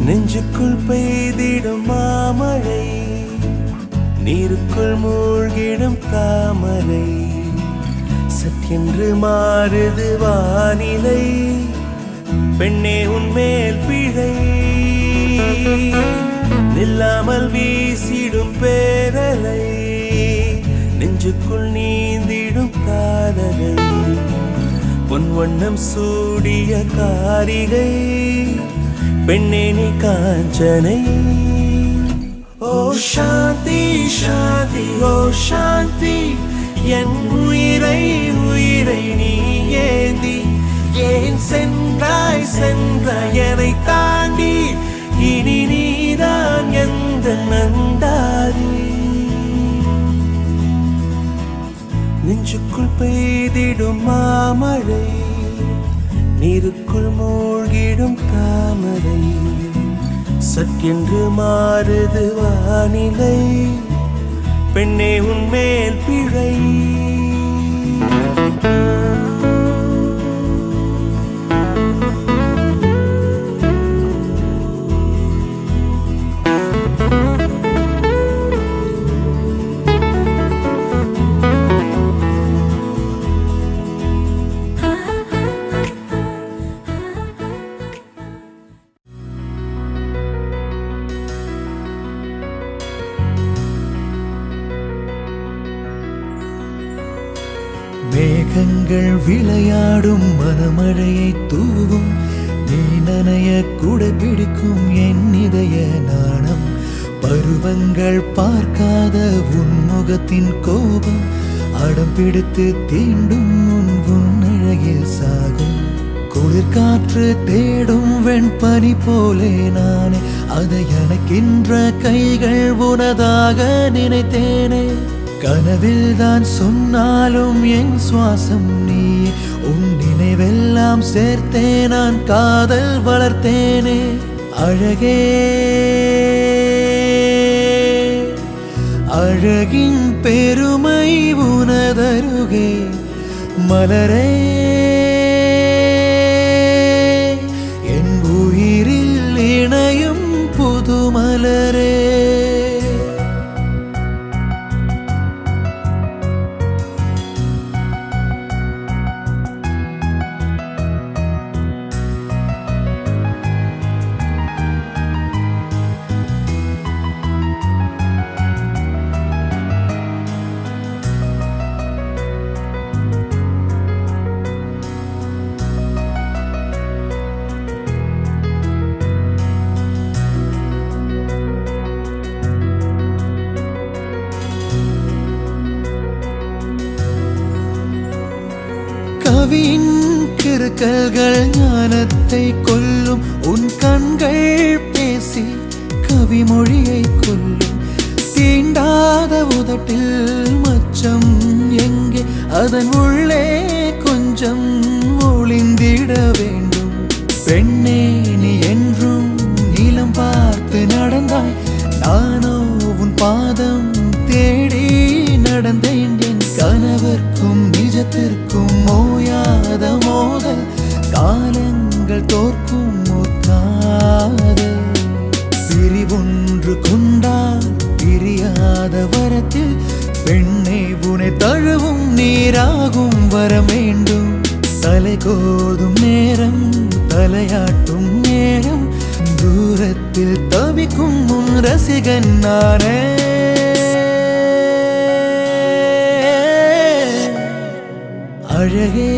நெஞ்சுக்குள் பெய்திடும் மாமழை, நீருக்குள் மூழ்கிடும் தாமரை, சற்றென்று மாறுது வானிலை, பெண்ணே உன்மேல் பிழை, நில்லாமல் வீசிடும் பேரலை, நெஞ்சுக்குள் நீந்திடும் காதலை, பொன் வண்ணம் சூடிய காரிகை, பெண்ணே நீ காஞ்சனை. ஓ சாந்தி சாந்தி ஓ சாந்தி, என் உயிரை உயிரை நீ ஏந்தி ஏன் சென்றாய் சென்றாய் என்னை தாண்டி, இனி நீதான் எந்த நந்தாரி. நெஞ்சுக்குள் பெய்திடும் மாமழை, நீருக்குள் மூழ்கிடும் தாமரை, சற்றென்று மாறுது வானிலை, பெண்ணே உன்மேல் பிழை. மேகங்கள் விளையாடும் மனமழையை தூவும், நீ நனைய கூட பிடிக்கும் என் இதய நாணம், பருவங்கள் பார்க்காத உன்முகத்தின் கோபம், அடம் பிடித்து தீண்டும் உன் அழகில் சாகும், குளிர்காற்று தேடும் வெண்பனி போலே நானே, அதை அணைக்கின்ற கைகள் உனதாக நினைத்தேனே, கனவில் தான் சொன்னாலும் என் சுவாசம் நீ, உன் நினைவெல்லாம் சேர்த்தே நான் காதல் வளர்த்தேனே. அழகே அழகின் பெருமை உனதருகே, மலரே என் உயிரில் இணையும் புது மலரே. கவியின் கிறுக்கல்கள் ஞானத்தை கொல்லும், உன் கண்கள் பேசி கவிமொழியை கொல்லும், தீண்டாத உதட்டில் மச்சம் எங்கே, அதன் உள்ளே கொஞ்சம் ஒளிந்திட வேண்டும். பெண்ணே நீ என்றும் நீளம் பார்த்து நடந்தாய், நானோ உன் பாதம் தேடி நடந்தேன், என் கனவிற்கும் நிஜத்திற்கும் ஓயாத மோதல், காலங்கள் தோற்கும் காதல், பிரிவொன்று கொண்டால் பிரியாத வரத்தில், பெண்ணை உனை தழுவும் நீராகும் வர வேண்டும், தலை கோதும் நேரம் தலையாட்டும் நேரம், தூரத்தில் தவிக்கும் உன் ரசிகன் நானே. அழகே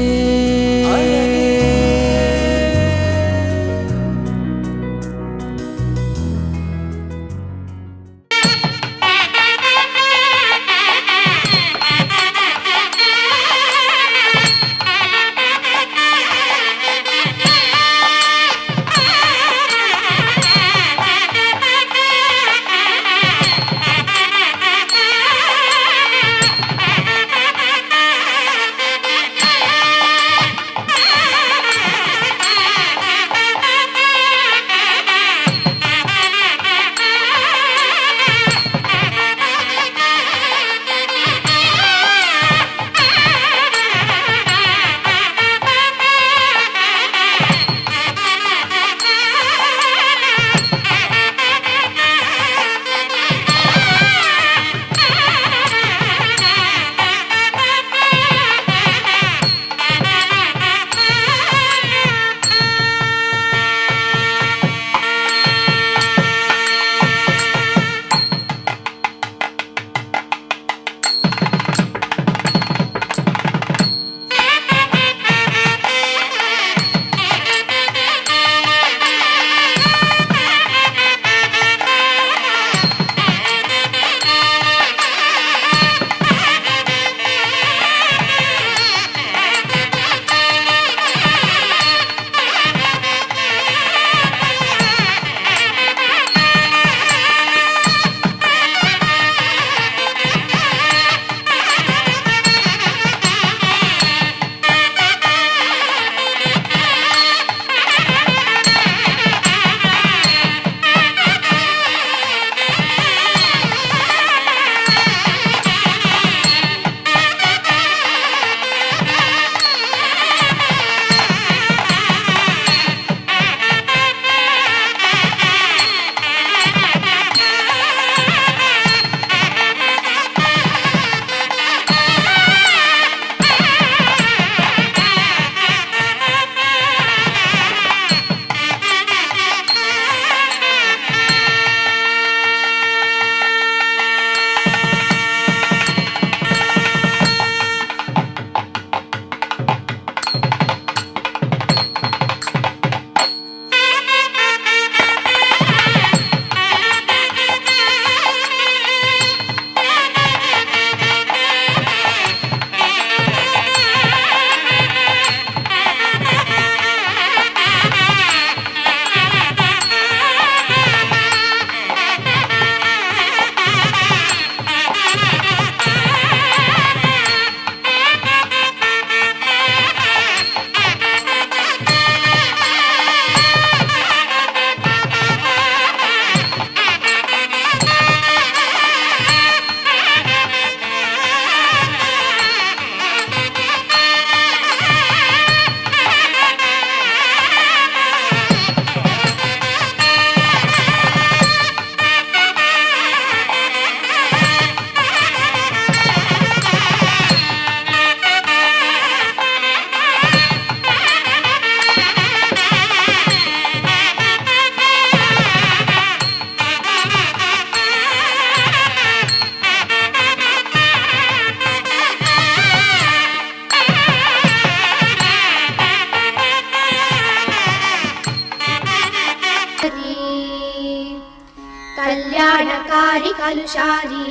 कल्याणकारी कलुषारी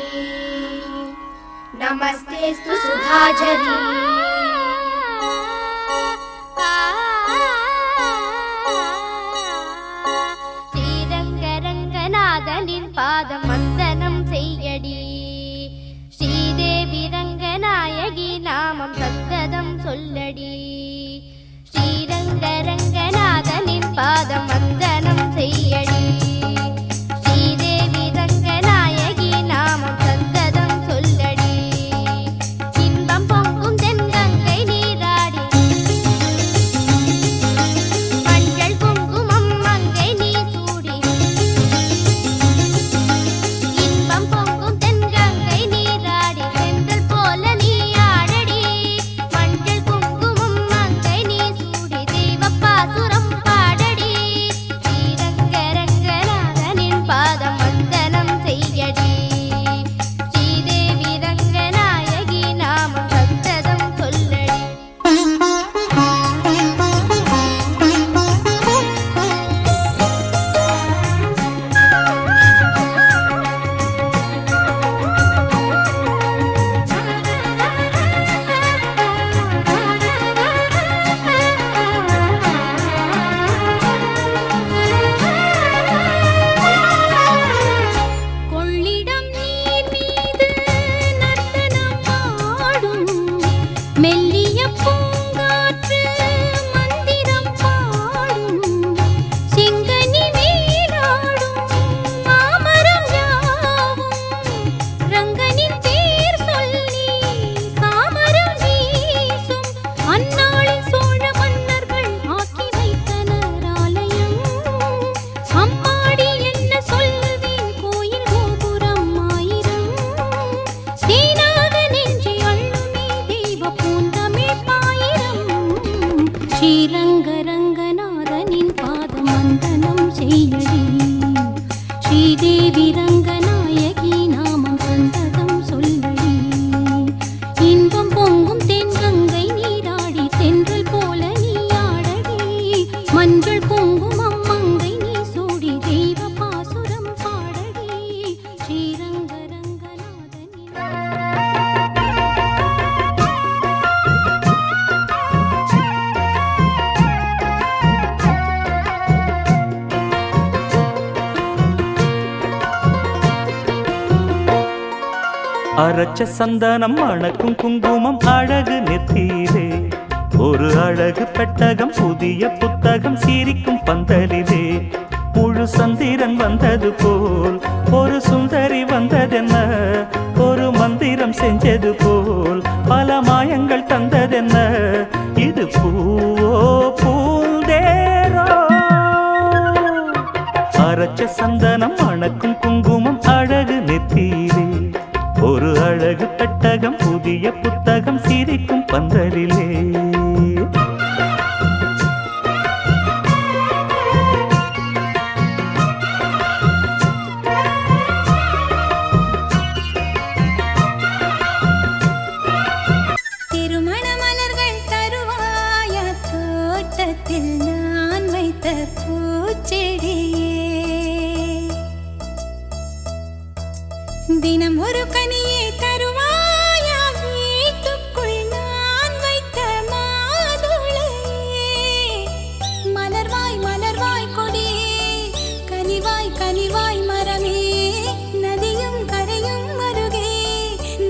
नमस्तेस्तु सुधाझरी ஸ்ரீரங்கரங்கநாதனின் பாதம் வந்தனம் செய்யடி ஸ்ரீதேவி ரங்கநாயகி நாமம் சந்ததம் சொல்லடி ஸ்ரீரங்கரங்கநாதனின் பாதம் வந்தனம் செய்யடி ஸ்ரீதேவி ரங்கநாயகி நாமம் சந்ததம் சொல்லடி இன்பம் பொங்கும் தென்கங்கை நீராடி மஞ்சள் குங்குமம் மங்கை நீ சூடி இன்பம் பொங்கும் தென்கங்கை நீராடி சென்றல் போல நீ ஆடடி மஞ்சள் குங்குமம் மங்கை நீ சூடி தெய்வப்பாசுரம் பாடடி ஸ்ரீரங்கரங்கநாதனின் பாதம் வந்தனம் செய்யடி ஸ்ரீதேவி ரங்கநாயகி நாமம் சந்ததம் சொல்லடி கொள்ளிடம் நீர் மீது நர்த்தனம் ஆடும் மெல்லிய பூங்காற்று மந்திரம் பாடும் செங்கனி மேலாடும் மாமரம் யாவும் ரங்கனின் பேர் சொல்லி சாமரம் வீசும் அந்நாளில் சோழ மன்னர்கள் ஆக்கி வைத்தனர் ஆலயம் அம்மாடி என்ன சொல்வேன் கோயில் கோபுரம் ஆயிரம் தேனாக நெஞ்சை அள்ளுமே தெய்வ பூந்தமிழ் பாயிரம் ஸ்ரீரங்கரங்கநாதனின் பாதம் வந்தனம் செய்யடி ஸ்ரீதேவி ரங்கநாயகி நாமம் சந்ததம் சொல்லடி இன்பம் பொங்கும் தென்கங்கை நீராடி தென்றல் போல நீ ஆடடி மஞ்சள் குங்குமம் மங்கை நீ சூடி தெய்வ பாசுரம் பாடடி ஸ்ரீரங்கரங்கநாதனின் அரைச்ச சந்தனம் அணக்கும் குங்குமம் அழகு நெத்தியிலே ஒரு அழகு பெட்டகம் புதிய புத்தகம் சிரிக்கும் பந்தலிலே முழு சந்திரன் வந்தது போல் ஒரு சுந்தரி வந்ததென்ன ஒரு மந்திரம் செஞ்சது போல் பல மாயங்கள் தந்ததென்ன இது பூவோ பூந்தேரோ அரைச்ச சந்தனம் அணக்கும் குங்குமம் அழகு நெத்தியிலே ஒரு அழகு பெட்டகம் புதிய புத்தகம் சிரிக்கும் பந்தலிலே திருமண மலர்கள் தருவாய தோட்டத்தில் நான் வைத்த பூச்செடியே தினம் ஒரு கனியே தருவாயா வீட்டுக்குள் நான் வைத்த மாதுளையே மலர்வாய் மலர்வாய் கொடியே கனிவாய் கனிவாய் மரமே நதியும் கரையும் அருகே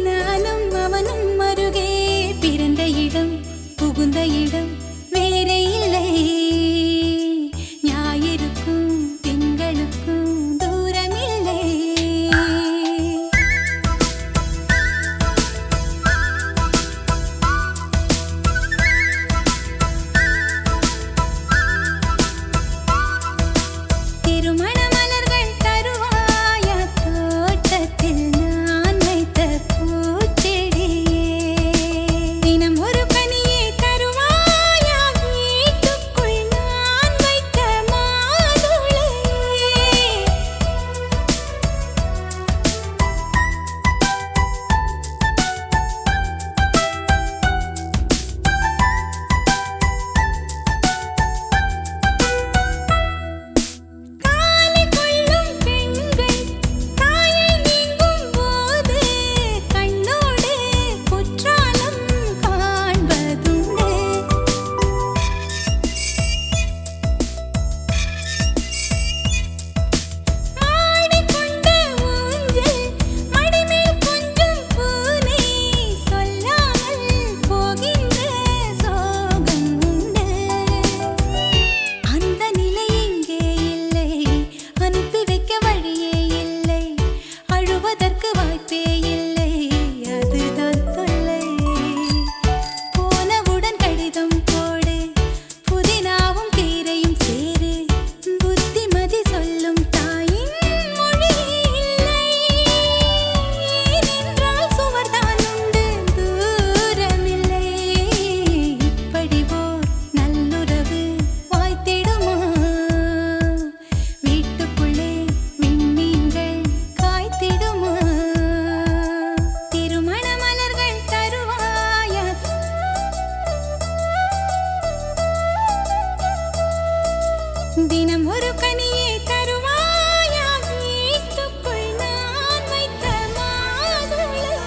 நானும் அவனும் அருகே பிறந்த இடம் புகுந்த இடம் வேறே இல்லை ஞாயிறுக்கும் திங்களுக்கும் தூரமில்லை தினம் ஒரு கனியே தருவாயா வீட்டுக்குள் நான் வைத்த மாதுளையே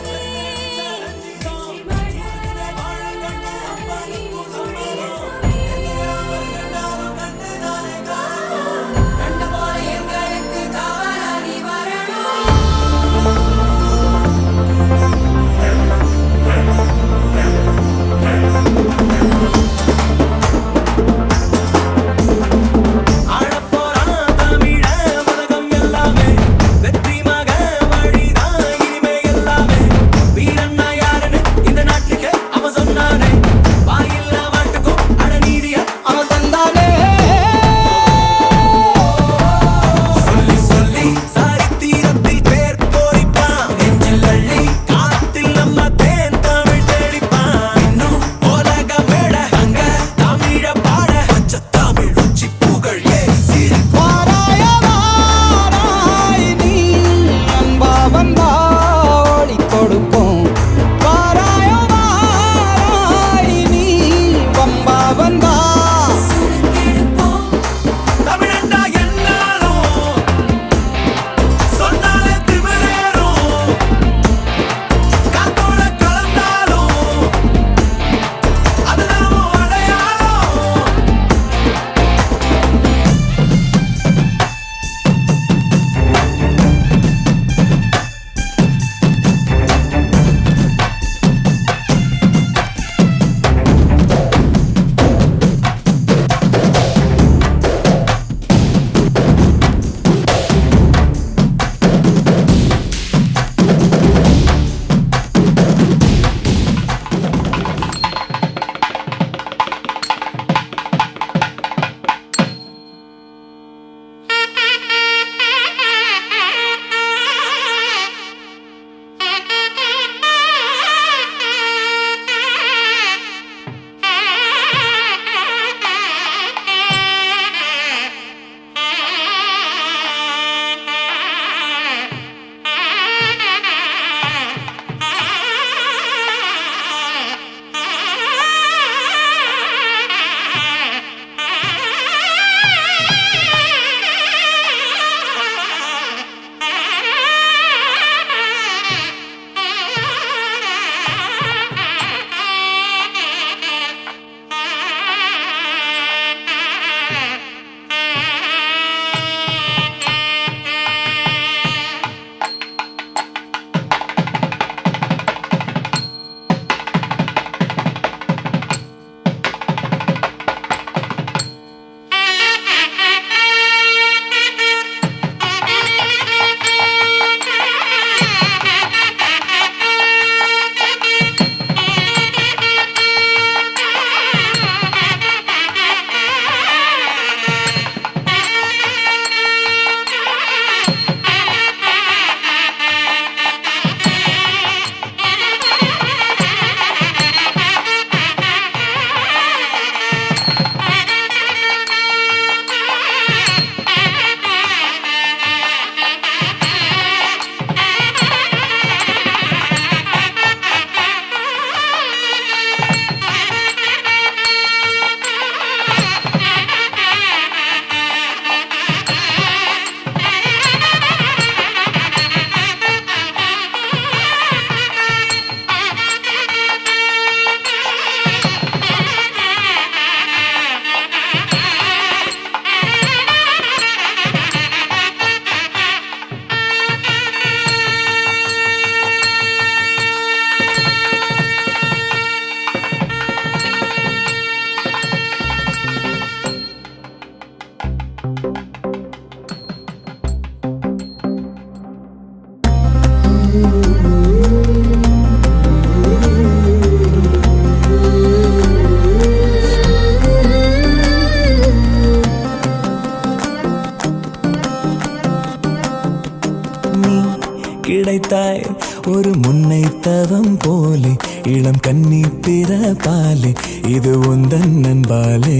கிடைத்தாய் ஒரு முன்னை தவம் போலே இளம் கன்னி பிறப்பாலே இது உந்தன் நண்பாலே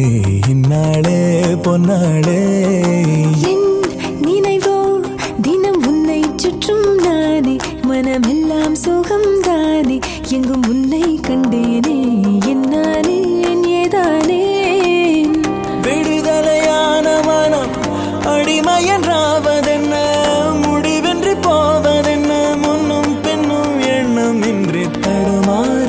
இந்நாளே பொன்னாளே என் நினைவோ தினம் உன்னை சுற்றும் நானே மனமெல்லாம் சுகம் தானே எங்கும் உன்னை கண்டேனே என்னானே ஏதானே விடுதலையான என்றாவதென்ன முடிவென்றி போவதென்ன முன்னும் பின்னும் எண்ணம் இன்றி தடுமாற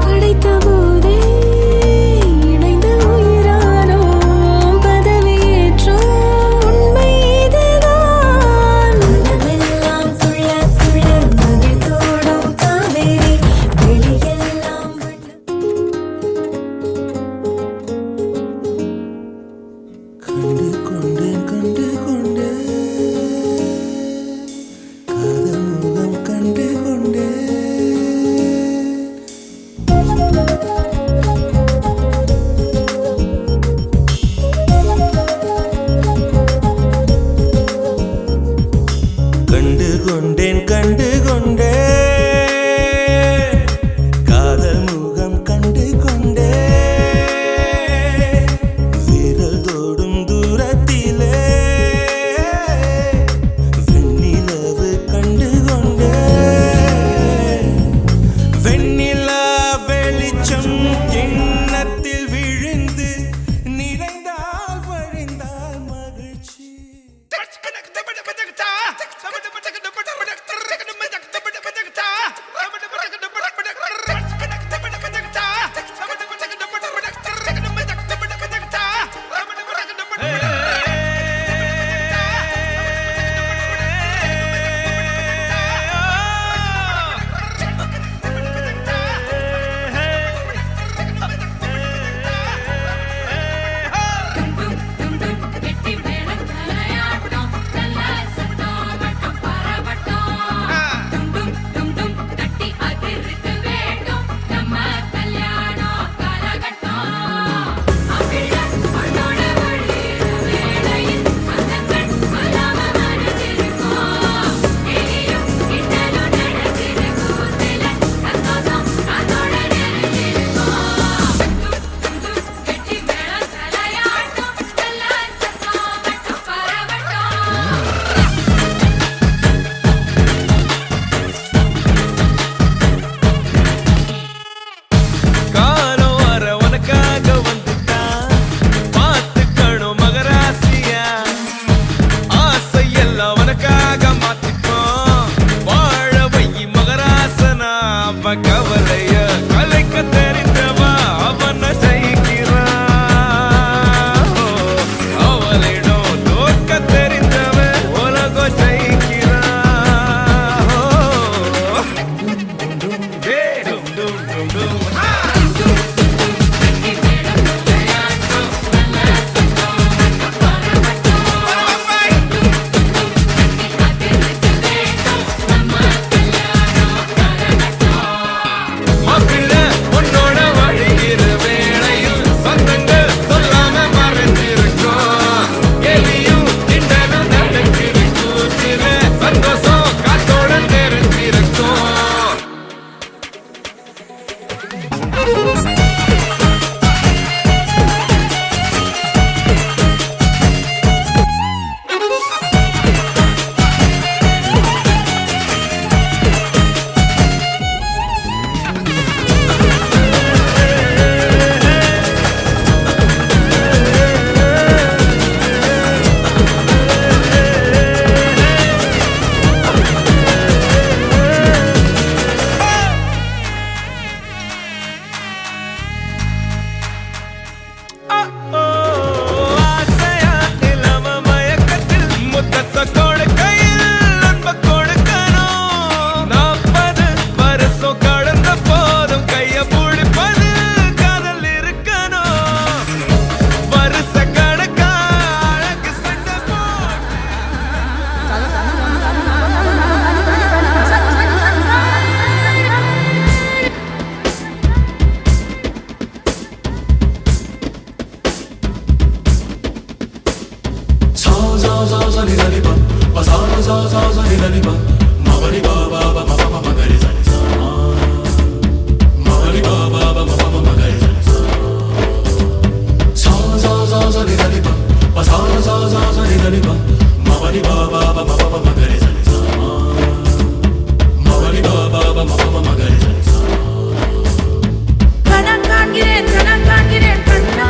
படைத்த போதே இணைந்த உயிரானோ பதவியேற்றோம் உண்மை இதுதான் மனமெல்லாம் துள்ள துள்ள மகிழ்ந்தோடும் காவேரி வெளியெல்லாம் கண்டு கொண்டேன் கண்டு கொண்டேன் காதல் முகம் கண்டு கொண்டேன் கண்டு கொண்டேன் கண்டு கொண்டேன் காதல் முகம் கண்டு கொண்டேன் விரல் தோடும் தூரத்திலே வெண்ணிலவு கண்டு கொண்டேன் வெண்ணிலா வெளிச்சம் கிண்ணத்தில் விழுந்து நிறைந்தால் வழிந்தால் மகிழ்ச்சி காலம் வர உனக்காக வந்துட்டான் பார்த்துக்கணும் மகராசியா ஆசை எல்லாம் உனக்காக மாத்திப்போம் வாழ வை மகராசனா அவ கவலைய கலைக்க தெரிந்தவா அவன ஜெயிக்கிறான் அவளிடம் தோற்க தெரிந்தவ உலகம் ஜெயிக்கிறான் டும் டும் டும் டும் மாப்பிள்ள உன்னோட வழிகிற வேளையில் சொந்தங்கள் சொல்லாம மறைஞ்சிருக்கோம் எலியும் திண்டனும் நடக்கிருக்கும் சில சந்தோஷம் காத்தோட தெரிஞ்சிருக்கும் ஆசையா நிலவ மயக்கத்தில் முத்தத்தை கொடுக்கையில் அன்பை கொடுக்கணும் 40 வருஷம் கடந்த போதும் கைய பிடிப்பது காதல் இருக்கணும் வருஷ கணக்கா அழகு சண்டை கணக்காகிறேன் கண்ணா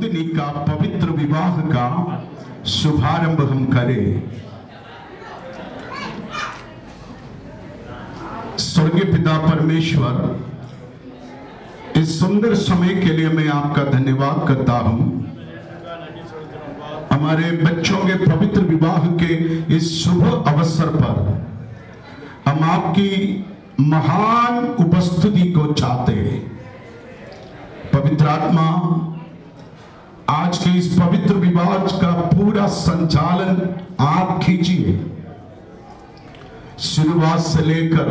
नंदिनी का पवित्र विवाह का शुभारंभ हम करें। स्वर्गीय पिता परमेश्वर, इस सुंदर समय के लिए मैं आपका धन्यवाद करता हूं। हमारे बच्चों के पवित्र विवाह के इस शुभ अवसर पर हम आपकी महान उपस्थिति को चाहते हैं। पवित्र आत्मा, आज के इस पवित्र विवाह का पूरा संचालन आप कीजिए। शुरुआत से लेकर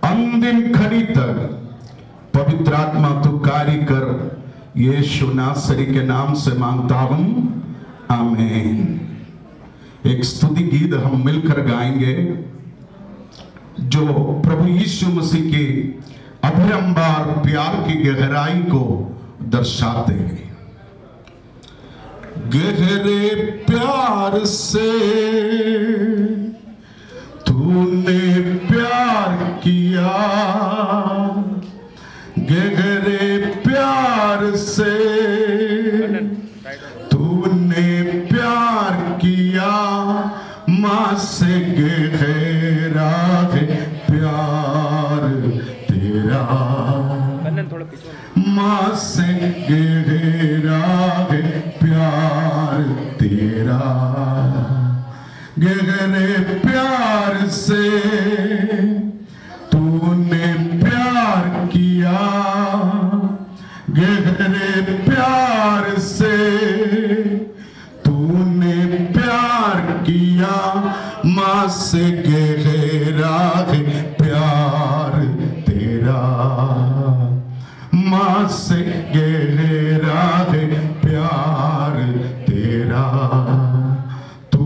अंतिम घड़ी तक पवित्र आत्मा तो कार्य कर। यीशु नासरी के नाम से मांगता हूं, आमीन। एक स्तुति गीत हम मिलकर गाएंगे जो प्रभु यीशु मसीह के अपरंपार प्यार की गहराई को दर्शाते हैं। गहरे प्यार से तूने प्यार किया, गहरे प्यार से तूने प्यार किया, मां से गहरा है प्यार तेरा, मां से गहरा है प्यार तेरा। गहरे प्यार से तूने प्यार किया, गहरे प्यार से तूने प्यार किया, मां से गहरा है प्यार तेरा, मां से गहरा है प्यार तेरा। तू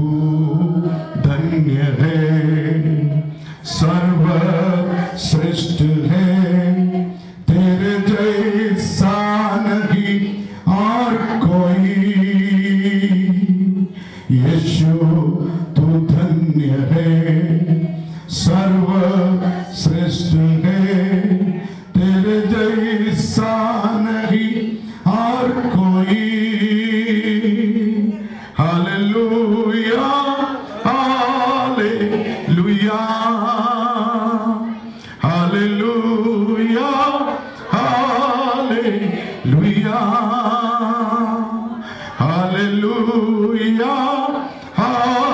धन्य है, सर्वश्रेष्ठ है, तेरे जैसा नहीं और कोई। यीशु तू धन्य है, सर्वश्रेष्ठ है, तेरे जैसा नहीं और कोई। Hallelujah, hallelujah, hallelujah, hallelujah, hallelujah,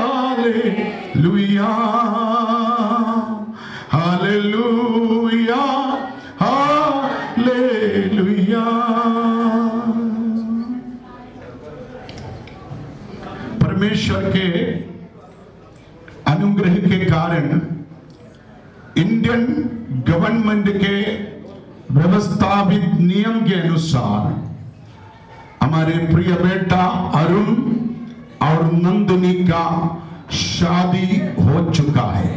hallelujah, hallelujah, hallelujah. परमेश्वर के अनुग्रह के कारण इंडियन गवर्नमेंट के व्यवस्थापित नियम के अनुसार हमारे प्रिय बेटा अरुण और नंदिनी का शादी हो चुका है।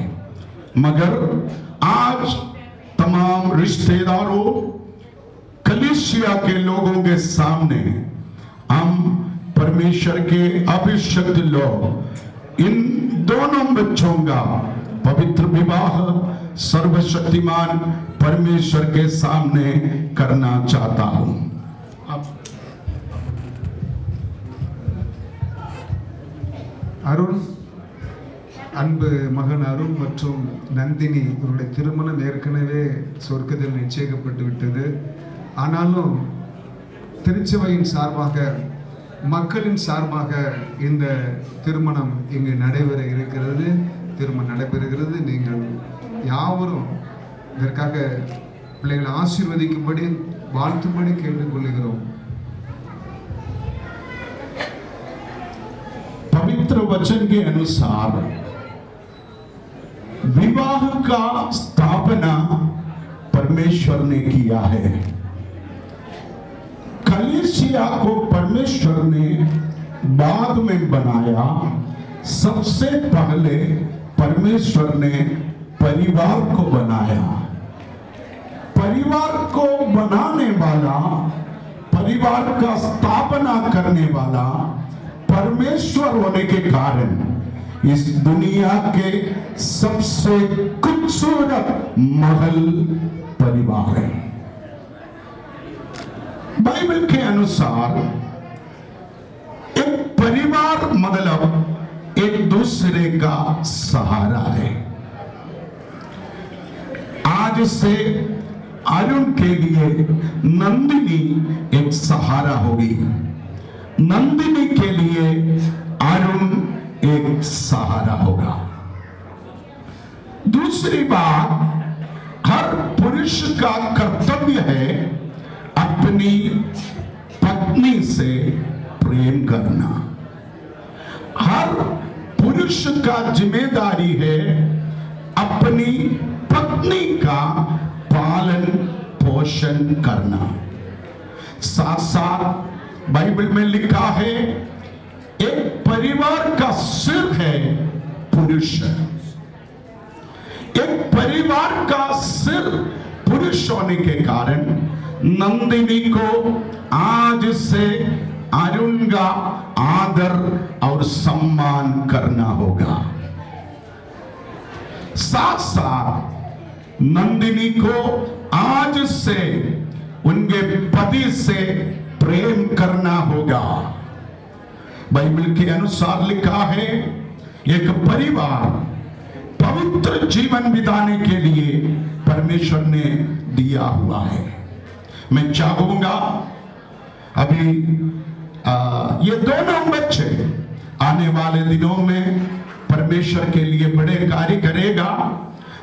मगर आज तमाम रिश्तेदारों, कलीसिया के लोगों के सामने हम परमेश्वर के अभिषिक्त लोग इन दोनों बच्चों का पवित्र विवाह सर्वशक्तिमान परमेश्वर के सामने करना चाहता हूं। அருண், அன்பு மகன் அருண் மற்றும் நந்தினி இவருடைய திருமணம் ஏற்கனவே சொர்க்கத்தில் நிச்சயிக்கப்பட்டு விட்டது. ஆனாலும் திருச்சபையின் சார்பாக, மக்களின் சார்பாக இந்த திருமணம் இங்கு நடைபெற இருக்கிறது. திருமணம் நடைபெறுகிறது. நீங்கள் யாவரும் இதற்காக பிள்ளைகளை ஆசீர்வதிக்கும்படி, வாழ்த்தும்படி கேட்டுக்கொள்கிறோம். पवित्र वचन के अनुसार विवाह का स्थापना परमेश्वर ने किया है। कलीसिया को परमेश्वर ने बाद में बनाया। सबसे पहले परमेश्वर ने परिवार को बनाया। परिवार को बनाने वाला, परिवार का स्थापना करने वाला परमेश्वर होने के कारण इस दुनिया के सबसे खूबसूरत महल परिवार है। बाइबल के अनुसार मतलब एक दूसरे का सहारा है। आज से अरुण के लिए नंदिनी एक सहारा होगी, नंदिनी के लिए अरुण एक सहारा होगा। दूसरी बात, हर पुरुष का कर्तव्य है अपनी पत्नी से प्रेम करना। हर पुरुष का जिम्मेदारी है अपनी पत्नी का पालन पोषण करना। साथ साथ बाइबल में लिखा है एक परिवार का सिर है पुरुष। एक परिवार का सिर पुरुष होने के कारण नंदिनी को आज से अरुण का आदर और सम्मान करना होगा। साथ साथ नंदिनी को आज से उनके पति से प्रेम करना होगा। बाइबल के अनुसार लिखा है एक परिवार पवित्र जीवन बिताने के लिए परमेश्वर ने दिया हुआ है। मैं चाहूंगा अभी ये दोनों बच्चे आने वाले दिनों में परमेश्वर के लिए बड़े कार्य करेगा।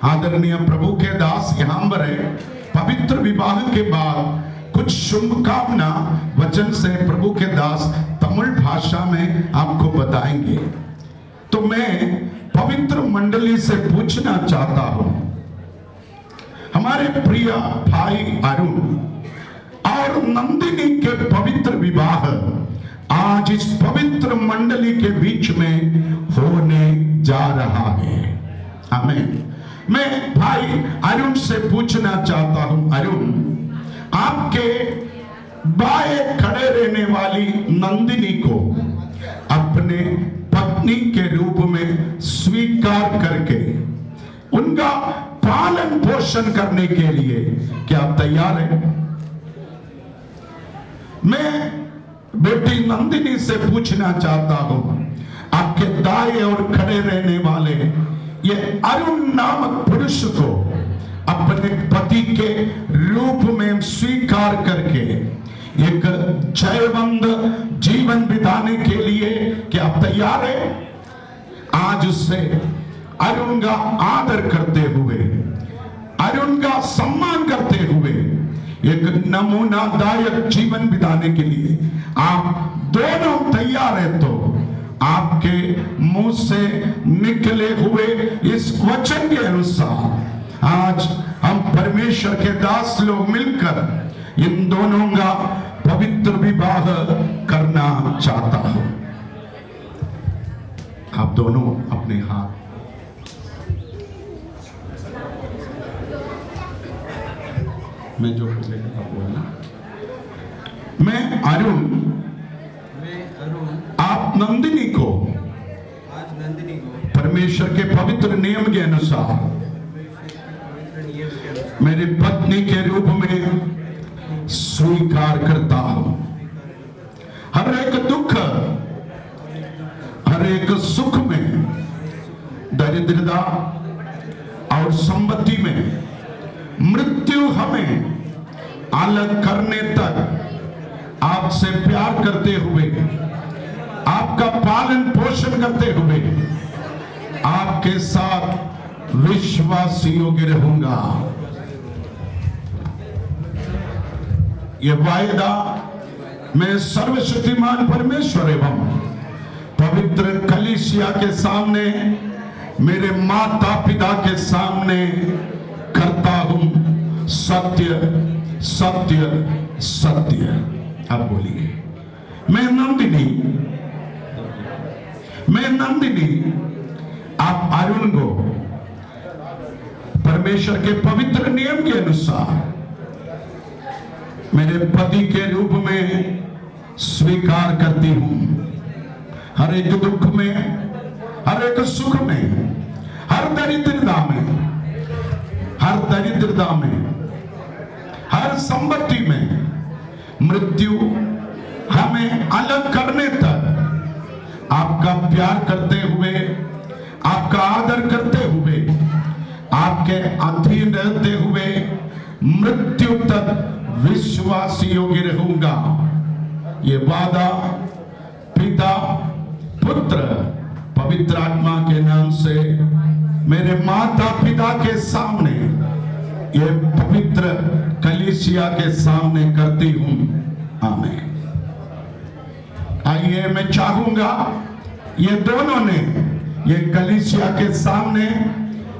आदरणीय प्रभु के दास यहाँ पर है। पवित्र विवाह के बाद कुछ शुभकामना वचन से प्रभु के दास तमिल भाषा में आपको बताएंगे। तो मैं पवित्र मंडली से पूछना चाहता हूं, हमारे प्रिय भाई अरुण और नंदिनी के पवित्र विवाह आज इस पवित्र मंडली के बीच में होने जा रहा है। आमीन। मैं भाई अरुण से पूछना चाहता हूं, अरुण आपके बाएं खड़े रहने वाली नंदिनी को अपने पत्नी के रूप में स्वीकार करके उनका पालन पोषण करने के लिए क्या आप तैयार हैं? मैं बेटी नंदिनी से पूछना चाहता हूं, आपके दाएं और खड़े रहने वाले ये अरुण नामक पुरुष को अपने पति के रूप में स्वीकार करके एक जयवंत जीवन बिताने के लिए क्या आप तैयार है? आज से अरुण का आदर करते हुए, अरुण का सम्मान करते हुए एक नमूनादायक जीवन बिताने के लिए आप दोनों तैयार हैं तो आपके मुंह से निकले हुए इस वचन के अनुसार आज हम परमेश्वर के दास लोग मिलकर इन दोनों का पवित्र विवाह करना चाहता हूं। आप दोनों अपने हाथ मैं जो बोलना, मैं अरुण आप नंदिनी को परमेश्वर के पवित्र नियम के अनुसार मेरी पत्नी के रूप में स्वीकार करता हूं। हर एक दुख, हर एक सुख में, दरिद्रता और संपत्ति में, मृत्यु हमें अलग करने तक आपसे प्यार करते हुए, आपका पालन पोषण करते हुए आपके साथ विश्वास योग्य रहूंगा। यह वायदा मैं सर्वशक्तिमान परमेश्वर एवं पवित्र कलीसिया के सामने, मेरे माता पिता के सामने करता हूं। सत्य सत्य सत्य। अब बोलिए, मैं नंदिनी आप अरुण को परमेश्वर के पवित्र नियम के अनुसार मेरे पति के रूप में स्वीकार करती हूं। हर एक दुख में, हर एक सुख में, हर दरिद्रता में, हर संपत्ति में, मृत्यु हमें अलग करने तक आपका आपका प्यार करते हुए, आपका आदर करते हुए, आपके अधीन रहते हुए मृत्यु तक विश्वास योग्य रहूंगा। ये वादा पिता, पुत्र, पवित्र आत्मा के नाम से मेरे माता पिता के सामने, ये पवित्र कलीसिया के सामने करती हूं। आमीन। आइए, मैं चाहूंगा ये दोनों ने ये कलीसिया के सामने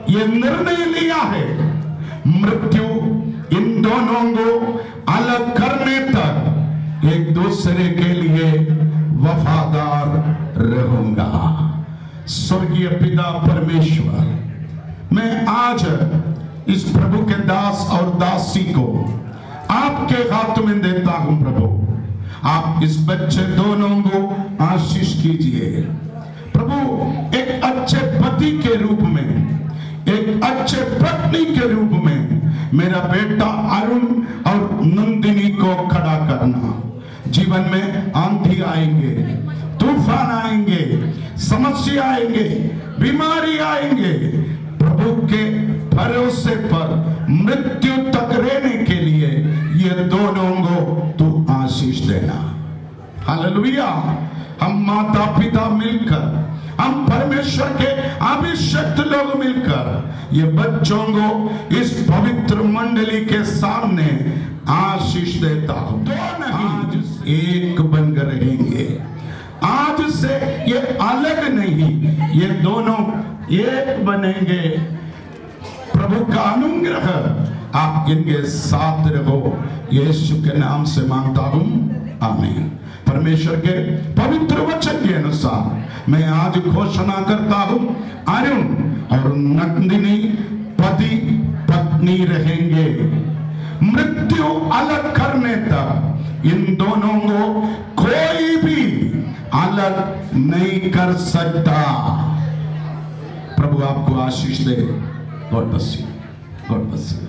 ये निर्णय लिया है, मृत्यु इन दोनों को अलग करने तक एक दूसरे के लिए वफादार रहूंगा। स्वर्गीय पिता परमेश्वर, मैं आज इस प्रभु के दास और दासी को आपके हाथ में देता हूं। प्रभु, आप इस बच्चे दोनों को आशीष कीजिए। प्रभु, एक अच्छे पति के रूप में, एक अच्छे पत्नी के रूप में मेरा बेटा अरुण और नंदिनी को खड़ा करना। जीवन में आंधी आएंगे, तूफान आएंगे, समस्या आएंगे, बीमारी आएंगे, प्रभु के भरोसे पर मृत्यु तक रहने के लिए ये दोनों को तू आशीष देना। हालेलुया। हम माता पिता मिलकर, हम परमेश्वर के अभिषिक्त लोग मिलकर ये बच्चों को इस पवित्र मंडली के सामने आशीष देता हूं। दोनों आज एक बनकर रहेंगे। आज से ये अलग नहीं, ये दोनों एक बनेंगे। प्रभु का अनुग्रह आप इनके साथ रहो, यीशु के नाम से मांगता हूं। आमीन। परमेश्वर के पवित्र वचन के अनुसार मैं आज घोषणा करता हूं, अरुण और नंदिनी पति पत्नी रहेंगे। मृत्यु अलग करने तक इन दोनों को कोई भी अलग नहीं कर सकता। प्रभु आपको आशीष दे। God bless you, God bless you.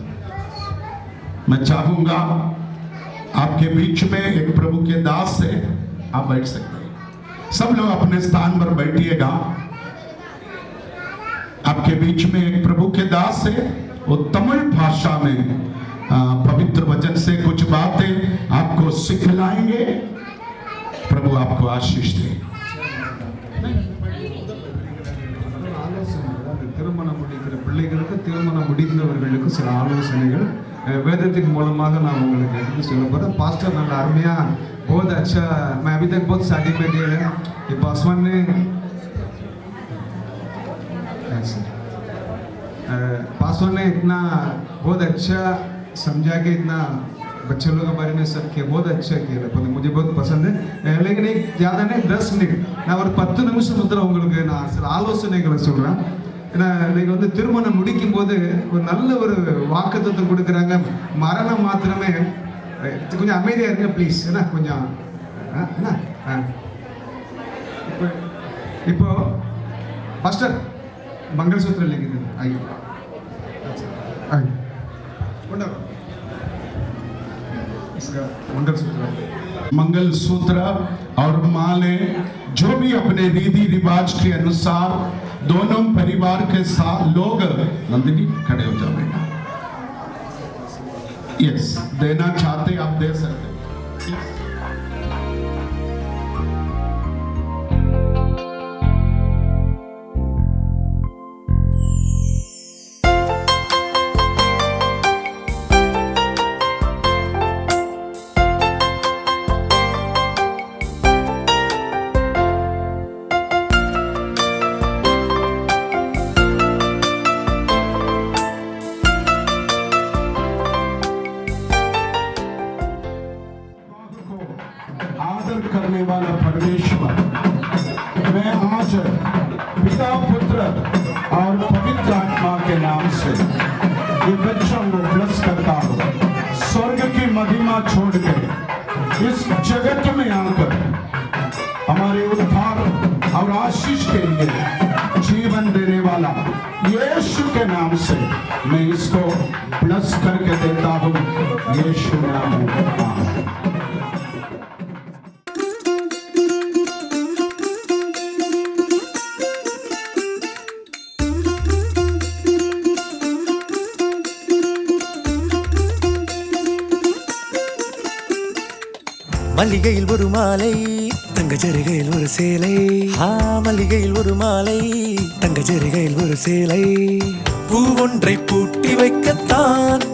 मैं चाहूंगा आपके बीच में एक प्रभु के दास है, आप बैठ सकते हैं। सब लोग अपने स्थान पर बैठिएगा। आपके बीच में एक प्रभु के दास है, वो तमिल भाषा में पवित्र वचन से कुछ बातें आपको सिखलाएंगे। प्रभु आपको आशीष दे। திருமணம் முடிக்கிற பிள்ளைகளுக்கு, திருமணம் முடிந்தவர்களுக்கு சில ஆலோசனைகள் வேதத்தின் மூலமாக நான் உங்களுக்கு எடுத்து சொல்ல போகிறேன்। पास्टर நல்ல अरमिया बहुत अच्छा, मैं अभी तक बहुत शादी में गए हैं। ये पासवान ने इतना बहुत अच्छा समझा के, इतना बच्चे लोगों के बारे में सब किया, बहुत अच्छा किया, मुझे बहुत पसंद है। लेकिन एक ज़्यादा नहीं, 10 मिनट நான் ஒரு 10 நிமிஷம் உங்களுக்கு நான் சில ஆலோசனைகளை சொல்கிறேன்। ஏன்னா இன்னைக்கு வந்து திருமணம் முடிக்கும் போது ஒரு நல்ல ஒரு வாக்குத்தத்தம் கொடுக்குறாங்க, மரணம் மாத்திரமே। கொஞ்சம் அமைதியாக இருங்க ப்ளீஸ், ஏன்னா கொஞ்சம் இப்போ பாஸ்டர் मंगलसूत्र लेके दे। आइए आइए, इसका मंगलसूत्र और माले जो भी अपने रीति रिवाज के अनुसार दोनों परिवार के साथ लोग, नंदिनी खड़े हो जाओ बेटा। यस, देना चाहते आप दे सकते। करने वाला परमेश्वर, मैं आज पिता, पुत्र और पवित्र आत्मा के नाम से ये बच्चों को ब्लेस करता हूँ। स्वर्ग की महिमा छोड़ के इस जगत में आकर हमारे उद्धार और आशीष के लिए जीवन देने वाला यीशु के नाम से मैं इसको ब्लेस करके देता हूँ। यीशु नाम में। மல்லிகையில் ஒரு மாலை தங்க ஜரிகையில் ஒரு சேலை மல்லிகையில் ஒரு மாலை தங்க ஜரிகையில் ஒரு சேலை பூ ஒன்றை பூட்டி வைக்கத்தான்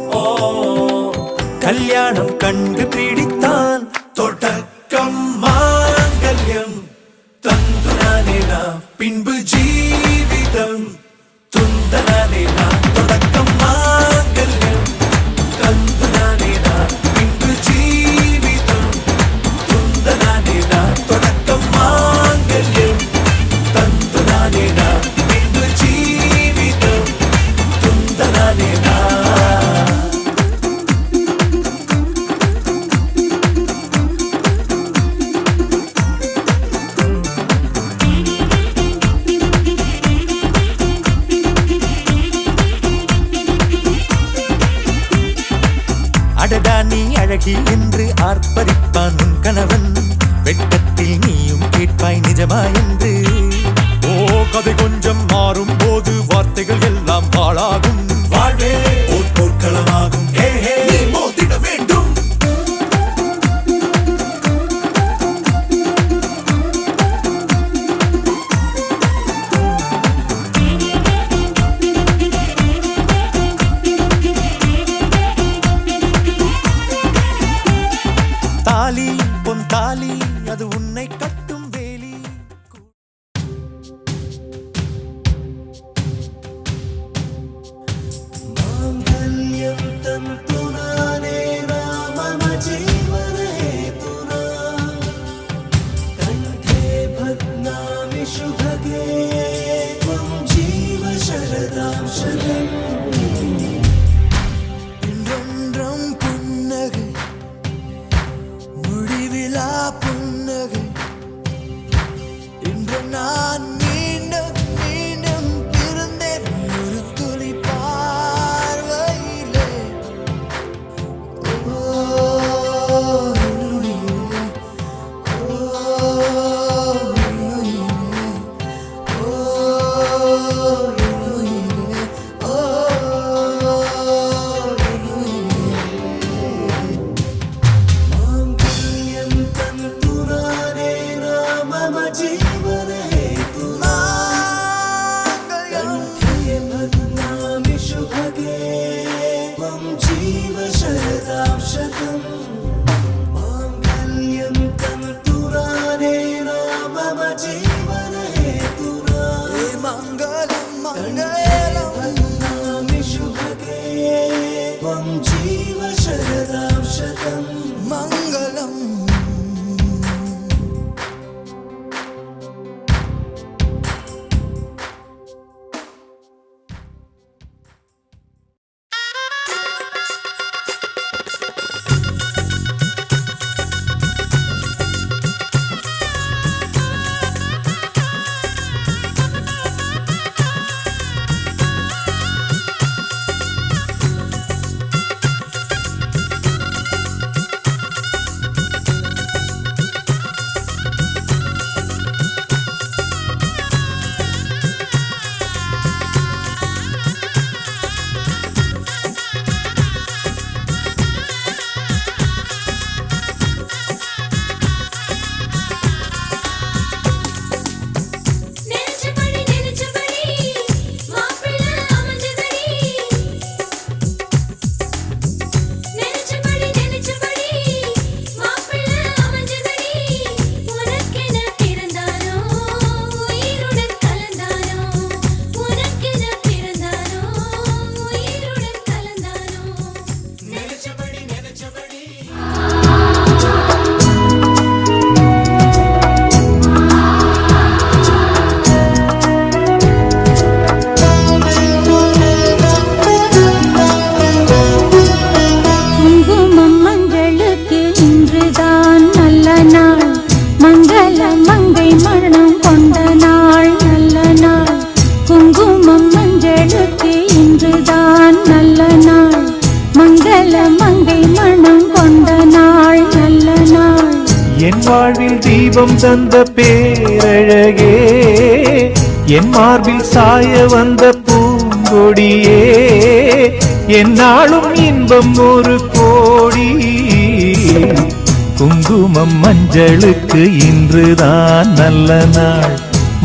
கல்யாணம் கண்டு பிடித்தான் தொடக்கம் மாங்கல்யம் தந்துனானே நாம் பின்பு ஜீவிதம் துந்தனானே நாம் தொடக்கம் மாங்கல்யம் தந்துனானே நாம் பின்பு ஜீவிதம் துந்தனானே நாம் தொடக்கம் மாங்கல்யம் தந்துனானே நாம் பின்பு ஜீவிதம் துந்தனானே நாம் அடடா நீ அழகி என்று ஆர்ப்பரிப்பான் உன் கணவன் வெட்கத்தில் நீயும் கேட்பாய் நிஜமா என்று கதை கொஞ்சம் மாறும் போது வார்த்தைகள் எல்லாம் பாழாகும் வாழ்வே போர்க்களமாகும் நீ மோதிட வேண்டும் தாலி பொன் தாலி அது உன்னை கட்டும் வேலி மாங்கல்யம் தந்துனானே மம ஜீவன ஹேதுனா கண்டே பத்னாமி சுபகே த்வம் ஜீவ சரதாம் சதம் என்றென்றும் புன்னகை முடிவிலா புன்னகை இன்று நான் மீண்டும் மீண்டும் பிறந்தேன் ஒரு துளி பார்வையிலே மாங்கல்யம் தந்துனானே மம ஜீவன ஹேதுனா கண்டே பத்னாமி சுபகே த்வம் ஜீவ சரதாம் சதம் மாங்கல்யம் தந்துனானே மம ஜீவன ஹேதுனா மங்களம் மங்களம் பத்னாமி சுபகே த்வம் ஜீவ சரதாம் சதம் மங்களம் என் வாழ்வில் தீபம் தந்த பேரழகே, என் மார்பில் சாய வந்த பூங்கொடியே, என்னாலும் இன்பம் ஒரு கோடி. குங்குமம் மஞ்சளுக்கு இன்றுதான் நல்ல நாள்,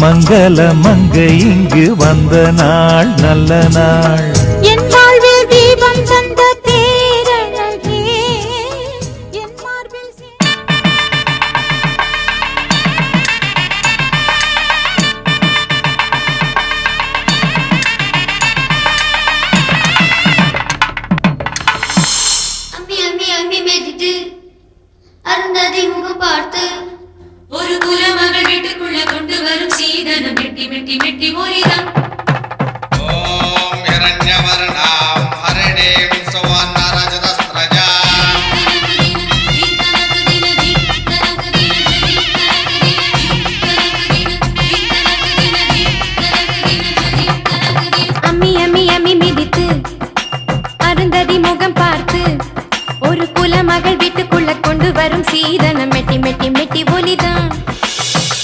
மங்கள மங்கை இங்கு வந்த நாள் நல்ல நாள். என் வாழ்வில் தீபம் தந்த பேரழகே, என் மார்பில் அம்மி அம்மி அம்மி மெதித்து அருந்ததி முகம் பார்த்து ஒரு குலமகள் வீட்டுக்குள்ள கொண்டு வரும் சீதனம் மெட்டி மெட்டி மெட்டி ஒலிதான். ஓம் ஹிரண்யவர்ணாம் ஹரிணீம் சுவர்ணரஜதஸ்ரஜாம். அம்மி அம்மி அம்மி மிதித்து அருந்ததி முகம் பார்த்து ஒரு குலமகள் வீட்டுக்குள்ள கொண்டு வரும் சீதனம் மெட்டி மெட்டி மெட்டி ஒலிதான்.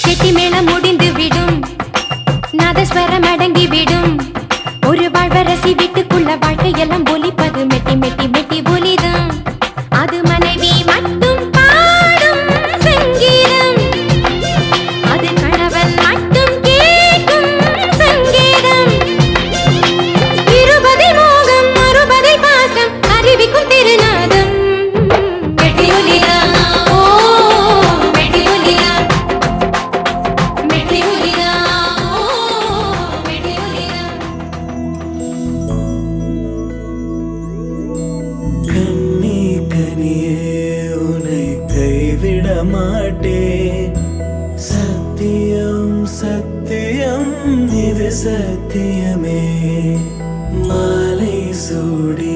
கெட்டி மேளம் முடிந்து விடும், நாதஸ்வரம் அடங்கி விடும், ஒரு வாழ்வரசி வீட்டுக்குள்ள வாழ்க்கையெல்லாம் ஒலிப்பது மெட்டி மெட்டி மெட்டி ஒலிதான். அது மனைவி மட்டும் பாடும் சங்கீதம், அது கணவன் மட்டும் கேட்கும் சங்கீதம். இருபதில் மோகம் அறுபதில் பாசம் அறிவிக்கும் திருநாதம் மெட்டி ஒலிதான். ஓ மெட்டி ஒலிதான், மெட்டி ஒலிதான், ஓ மெட்டி ஒலிதான். கண்ணே கனியே உன்னை கைவிட மாட்டேன், சத்தியம் சத்தியம் இது சத்தியமே. மாலை சூடி